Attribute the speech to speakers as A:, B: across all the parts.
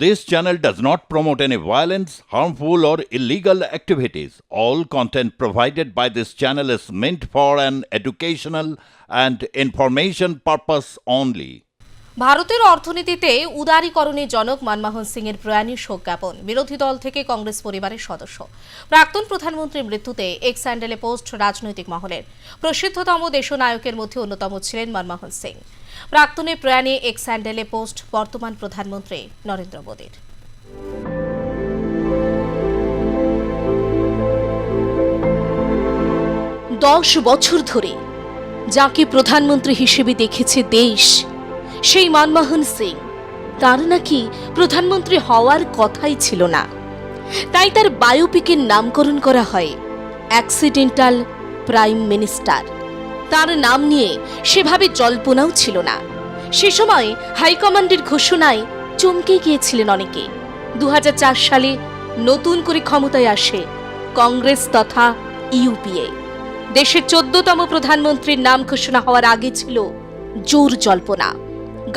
A: This channel does not promote any violence, harmful, or illegal activities. All content provided by this channel is meant for an educational and information purpose only.
B: ভারতের অর্থনীতিতে উদারীকরণের জনক মনমোহন সিংয়ের প্রয়াণে শোক জ্ঞাপন বিরোধী দল থেকে কংগ্রেস পরিবারের সদস্য। প্রাক্তন প্রধানমন্ত্রীর মৃত্যুতে এক্স হ্যান্ডেলে পোস্ট রাজনৈতিক মহলের। প্রসিদ্ধতম দেশনায়কের মধ্যে অন্যতম ছিলেন মনমোহন সিং। প্রাক্তনের প্রয়াণে এক্স হ্যান্ডেলে পোস্ট বর্তমান প্রধানমন্ত্রী নরেন্দ্র মোদীর। 10 বছর ধরে যাকে প্রধানমন্ত্রী হিসেবে দেখেছে দেশ, সেই মনমোহন সিং তার নাকি প্রধানমন্ত্রী হওয়ার কথাই ছিল না। তাই তার বায়োপিকের নামকরণ করা হয় অ্যাক্সিডেন্টাল প্রাইম মিনিস্টার। তার নাম নিয়ে সেভাবে জল্পনাও ছিল না। সে সময় হাইকমান্ডের ঘোষণায় চমকে গিয়েছিলেন অনেকে। 2004 সালে নতুন করে ক্ষমতায় আসে কংগ্রেস তথা ইউপিএ। দেশের 14তম প্রধানমন্ত্রীর নাম ঘোষণা হওয়ার আগে ছিল জোর জল্পনা।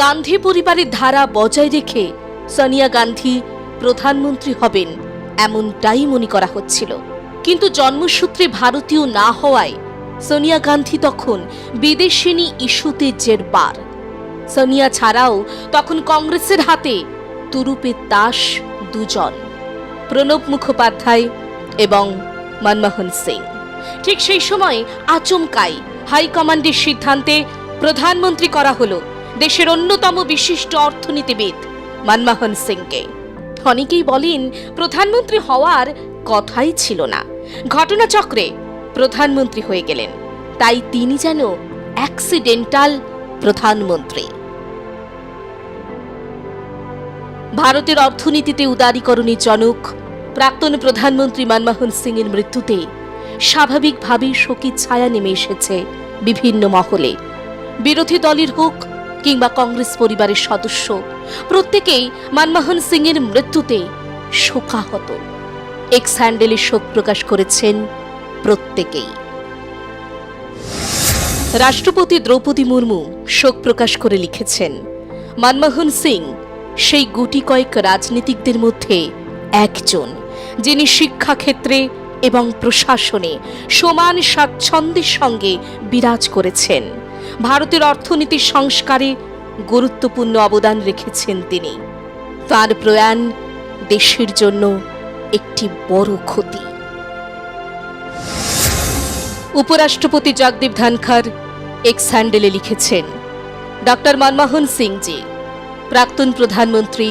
B: গান্ধী পরিবারের ধারা বজায় রেখে সোনিয়া গান্ধী প্রধানমন্ত্রী হবেন এমনটাই মনে করা হচ্ছিল। কিন্তু জন্মসূত্রে ভারতীয় না হওয়ায় সোনিয়া গান্ধী তখন বিদেশিনী ইস্যুতে জেরবার। সোনিয়া ছাড়াও তখন কংগ্রেসের হাতে তুরুপের তাস দুজন, প্রণব মুখোপাধ্যায় এবং মনমোহন সিং। ঠিক সেই সময় আচমকাই হাইকমান্ডের সিদ্ধান্তে প্রধানমন্ত্রী করা হলো দেশের অন্যতম বিশিষ্ট অর্থনীতিবিদ মনমোহন সিংকে। অনেকেই বলেন প্রধানমন্ত্রী হওয়ার কথাই ছিল না, ঘটনাচক্রে প্রধানমন্ত্রী হয়ে গেলেন। তাই তিনি যেন অ্যাক্সিডেন্টাল প্রধানমন্ত্রী। ভারতের অর্থনীতিতে উদারীকরণের জনক প্রাক্তন প্রধানমন্ত্রী মনমোহন সিংয়ের মৃত্যুতে স্বাভাবিকভাবেই শোকের ছায়া নেমে এসেছে বিভিন্ন মহলে। বিরোধী দলের হোক কিংবা কংগ্রেস পরিবারের সদস্য, প্রত্যেকেই মনমোহন সিংয়ের মৃত্যুতে শোকাহত। এক্স হ্যান্ডেলে শোক প্রকাশ করেছেন প্রত্যেকেই। রাষ্ট্রপতি দ্রৌপদী মুর্মু শোক প্রকাশ করে লিখেছেন, মনমোহন সিং সেই গুটি কয়েক রাজনীতিকদের মধ্যে একজন যিনি শিক্ষাক্ষেত্রে এবং প্রশাসনে সমান স্বাচ্ছন্দ্যের সঙ্গে বিরাজ করেছেন। ভারতের অর্থনীতির সংস্কারে গুরুত্বপূর্ণ অবদান রেখেছেন তিনি। তার প্রয়াণ দেশের জন্য একটি বড় ক্ষতি। উপরাষ্ট্রপতি জগদীপ ধনখড় এক্স হ্যান্ডেলে লিখেছেন, ডক্টর মনমোহন সিং জি প্রাক্তন প্রধানমন্ত্রী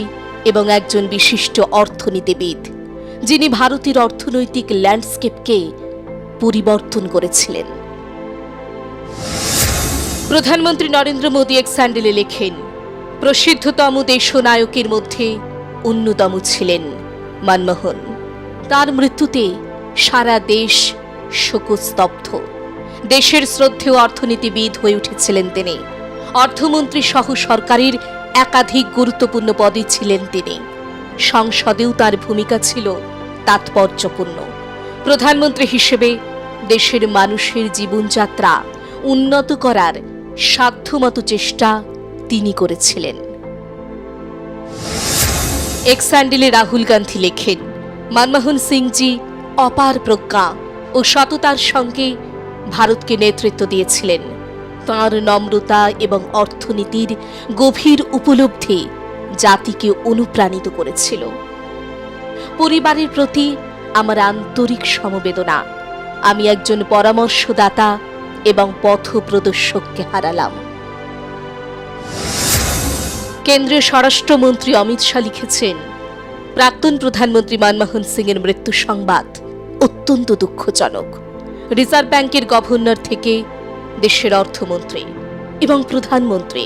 B: এবং একজন বিশিষ্ট অর্থনীতিবিদ, যিনি ভারতের অর্থনৈতিক ল্যান্ডস্কেপকে পরিবর্তন করেছিলেন। প্রধানমন্ত্রী নরেন্দ্র মোদী এক্স হ্যান্ডেলে লেখেন, প্রসিদ্ধতম দেশনায়কের মধ্যে অন্যতম ছিলেন মনমোহন। তার মৃত্যুতে সারা দেশ শোকস্তব্ধ। দেশের শ্রদ্ধেয় অর্থনীতিবিদ হয়ে উঠেছিলেন তিনি। অর্থমন্ত্রী সহ সরকারের একাধিক গুরুত্বপূর্ণ পদে ছিলেন তিনি। সংসদেও তার ভূমিকা ছিল তাৎপর্যপূর্ণ। প্রধানমন্ত্রী হিসেবে দেশের মানুষের জীবনযাত্রা উন্নত করার সাধ্যমতো চেষ্টা তিনি করেছিলেন। এক্স হ্যান্ডেলে রাহুল গান্ধী লেখেন, মনমোহন সিংজি অপার প্রজ্ঞা ও সততার সঙ্গে ভারতকে নেতৃত্ব দিয়েছিলেন। তাঁর নম্রতা এবং অর্থনীতির গভীর উপলব্ধি জাতিকে অনুপ্রাণিত করেছিল। পরিবারের প্রতি আমার আন্তরিক সমবেদনা। আমি একজন পরামর্শদাতা এবং পথপ্রদর্শককে হারালাম। কেন্দ্রীয় স্বরাষ্ট্রমন্ত্রী অমিত শাহ লিখেছেন, প্রাক্তন প্রধানমন্ত্রী মনমোহন সিংয়ের মৃত্যু সংবাদ অত্যন্ত দুঃখজনক। রিজার্ভ ব্যাংকের গভর্নর থেকে দেশের অর্থমন্ত্রী এবং প্রধানমন্ত্রী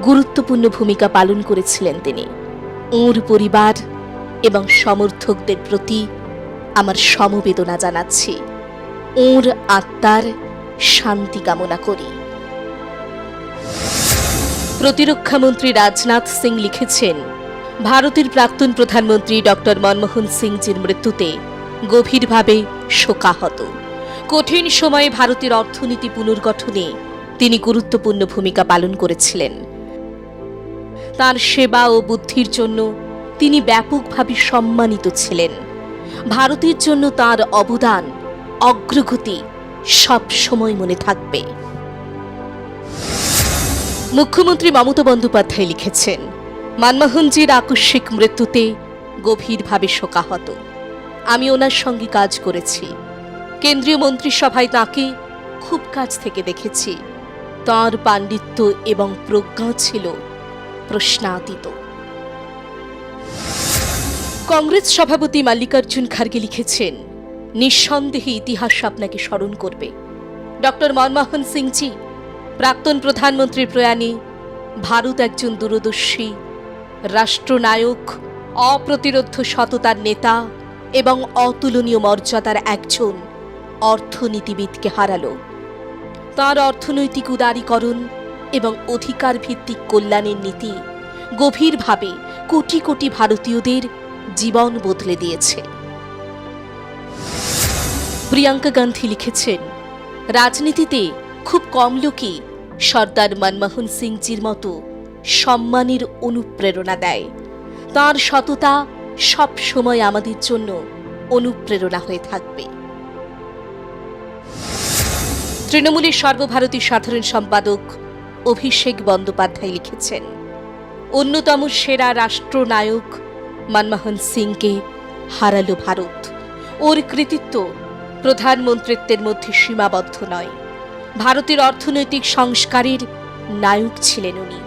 B: গুরুত্বপূর্ণ ভূমিকা পালন করেছিলেন তিনি। ওঁর পরিবার এবং সমর্থকদের প্রতি আমার সমবেদনা জানাচ্ছি। ওঁর আত্মার শান্তি কামনা করি। প্রতিরক্ষামন্ত্রী রাজনাথ সিং লিখেছেন, ভারতের প্রাক্তন প্রধানমন্ত্রী ডক্টর মনমোহন সিংজির মৃত্যুতে গভীরভাবে শোকাহত। কঠিন সময়ে ভারতের অর্থনীতি পুনর্গঠনে তিনি গুরুত্বপূর্ণ ভূমিকা পালন করেছিলেন। তার সেবা ও বুদ্ধির জন্য তিনি ব্যাপকভাবে সম্মানিত ছিলেন। ভারতের জন্য তার অবদান, অগ্রগতি সব সময় মনে থাকবে। মুখ্যমন্ত্রী মমতা বন্দ্যোপাধ্যায় লিখেছেন, মনমোহনজির আকস্মিক মৃত্যুতে গভীরভাবে শোকাহত। আমি ওনার সঙ্গে কাজ করেছি। কেন্দ্রীয় মন্ত্রিসভায় তাঁকে খুব কাছ থেকে দেখেছি। তাঁর পাণ্ডিত্য এবং প্রজ্ঞা ছিল প্রশ্নাতীত। কংগ্রেস সভাপতি মল্লিকার্জুন খার্গে লিখেছেন, নিঃসন্দেহে ইতিহাস আপনাকে স্মরণ করবে। ডক্টর মনমোহন সিংজি, প্রাক্তন প্রধানমন্ত্রীর প্রয়াণে ভারত একজন দূরদর্শী রাষ্ট্রনায়ক, অপ্রতিরোধ্য সততার নেতা এবং অতুলনীয় মর্যাদার একজন অর্থনীতিবিদকে হারালো। তাঁর অর্থনৈতিক উদারীকরণ এবং অধিকার ভিত্তিক কল্যাণের নীতি গভীরভাবে কোটি কোটি ভারতীয়দের জীবন বদলে দিয়েছে। প্রিয়াঙ্কা গান্ধী লিখেছেন, রাজনীতিতে খুব কম লোকই সর্দার মনমোহন সিংজির মতো সম্মানের অনুপ্রেরণা দেয়। তাঁর সততা সব সময় আমাদের জন্য অনুপ্রেরণা হয়ে থাকবে। তৃণমূলের সর্বভারতীয় সাধারণ সম্পাদক অভিষেক বন্দ্যোপাধ্যায় লিখেছেন, অন্যতম সেরা রাষ্ট্রনায়ক মনমোহন সিংকে হারালো ভারত। ওর কৃতিত্ব প্রধানমন্ত্রিত্বের মধ্যে সীমাবদ্ধ নয়। ভারতের অর্থনৈতিক সংস্কারের নায়ক ছিলেন উনি।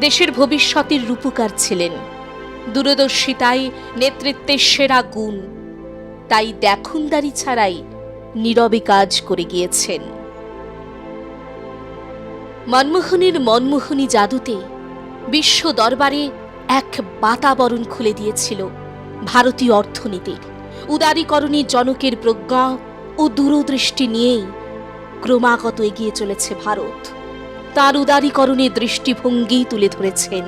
B: দেশের ভবিষ্যতের রূপকার ছিলেন। দূরদর্শিতায় নেতৃত্বের সেরা গুণ। তাই দেখনদারি ছাড়াই নীরবে কাজ করে গিয়েছেন। মনমোহনের মনমোহনী জাদুতে বিশ্ব দরবারে এক বাতাবরণ খুলে দিয়েছিল ভারতীয় অর্থনীতির। উদারীকরণী জনকের প্রজ্ঞা ও দূরদৃষ্টি নিয়েই ক্রমাগত এগিয়ে চলেছে ভারত। তার উদারীকরণের দৃষ্টিভঙ্গি তুলে ধরেছেন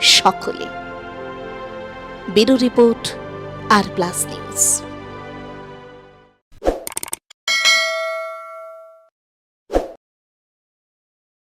B: সকলে। ব্যুরো রিপোর্ট, আর প্লাস নিউজ।